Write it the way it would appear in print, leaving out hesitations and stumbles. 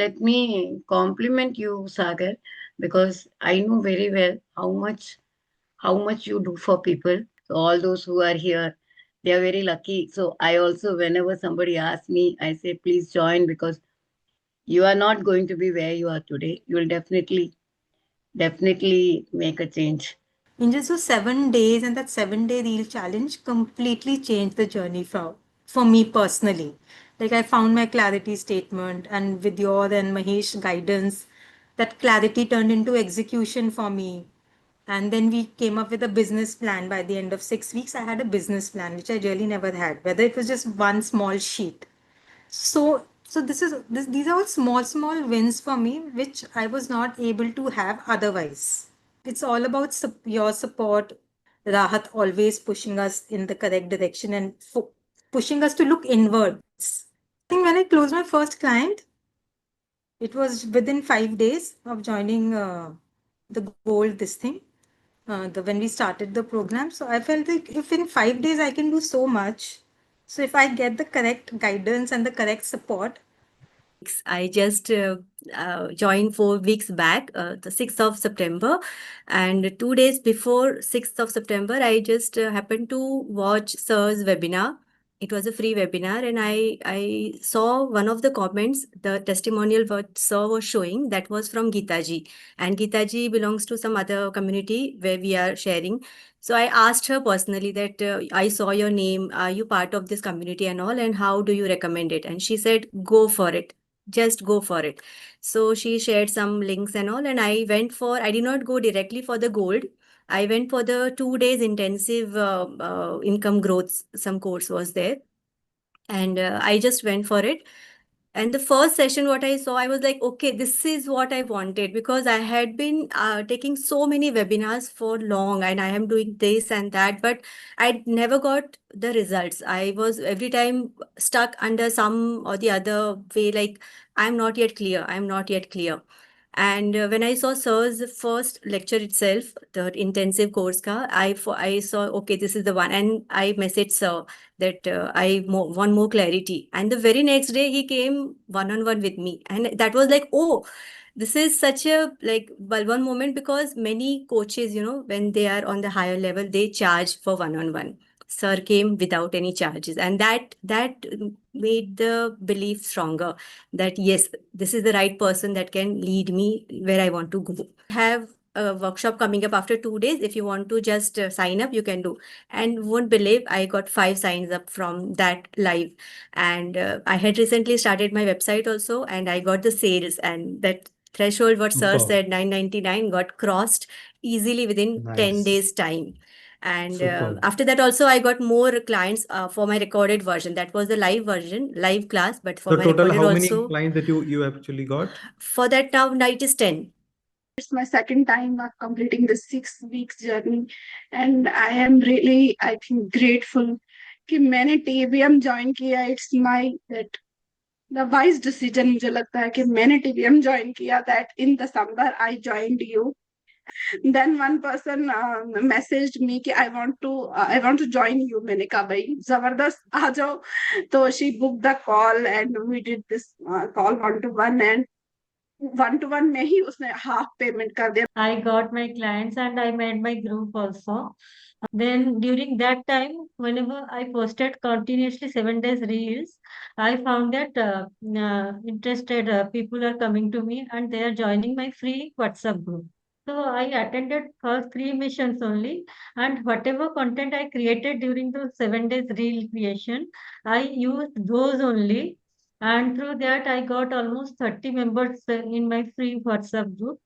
let me compliment you, Sagar, because I know very well how much you do for people. So all those who are here, they are very lucky. So I also, whenever somebody asks me, I say, please join because you are not going to be where you are today. You will definitely make a change. In just those 7 days, and that 7 day reel challenge completely changed the journey for me personally. Like I found my clarity statement, and with your and Mahesh guidance, that clarity turned into execution for me. And then we came up with a business plan. By the end of 6 weeks, I had a business plan, which I really never had, whether it was just one small sheet. So these are all small wins for me, which I was not able to have otherwise. It's all about your support, Rahat always pushing us in the correct direction and pushing us to look inwards. I think when I closed my first client, it was within 5 days of joining the gold this thing. When we started the program, so I felt like if in 5 days I can do so much, so if I get the correct guidance and the correct support. I just joined 4 weeks back, the 6th of September. And 2 days before 6th of September, I just happened to watch Sir's webinar. It was a free webinar, and I saw one of the comments, the testimonial what Sir was showing, that was from Geeta ji. And Geeta ji belongs to some other community where we are sharing. So I asked her personally that I saw your name, are you part of this community and all, and how do you recommend it? And she said, go for it, just go for it. So she shared some links and all, and I did not go directly for the gold. I went for the 2 days intensive income growth, some course was there. And I just went for it. And the first session, what I saw, I was like, okay, this is what I wanted, because I had been taking so many webinars for long, and I am doing this and that, but I never got the results. I was every time stuck under some or the other way, like, I'm not yet clear, I'm not yet clear. And when I saw Sir's first lecture itself, the intensive course ka, I saw, okay, this is the one. And I messaged Sir that want more clarity. And the very next day, he came one-on-one with me. And that was like, oh, this is such a like one moment, because many coaches, when they are on the higher level, they charge for one-on-one. Sir came without any charges, and that made the belief stronger that yes, this is the right person that can lead me where I want to go. Have a workshop coming up after 2 days. If you want to just sign up, you can do. And won't believe, I got 5 signs up from that live. And I had recently started my website also, and I got the sales, and that threshold what Sir Superb. said, 999, got crossed easily within 10 Nice. days time. And Superb. after that also, I got more clients for my recorded version. That was the live version, live class, but for So my total, recorded how many also, clients that you actually got? for that now night is 10. It's my second time of completing the 6 weeks journey, and I am really, I think, grateful कि मैंने TBM join किया. It's my that the wise decision. मुझे लगता है कि मैंने TBM join किया. That in December I joined you. Then one person messaged me कि I want to join you. मैंने कहा भाई जबरदस्त आ जाओ. तो she booked the call and we did this call 1-to-1, and 1-to-1 में ही उसने half payment कर दिया. I got my clients and I made my group also. Then during that time, whenever I posted continuously 7 days reels, I found that interested people are coming to me and they are joining my free WhatsApp group. So I attended first 3 missions only, and whatever content I created during those 7 days reel creation, I used those only. And through that, I got almost 30 members in my free WhatsApp group.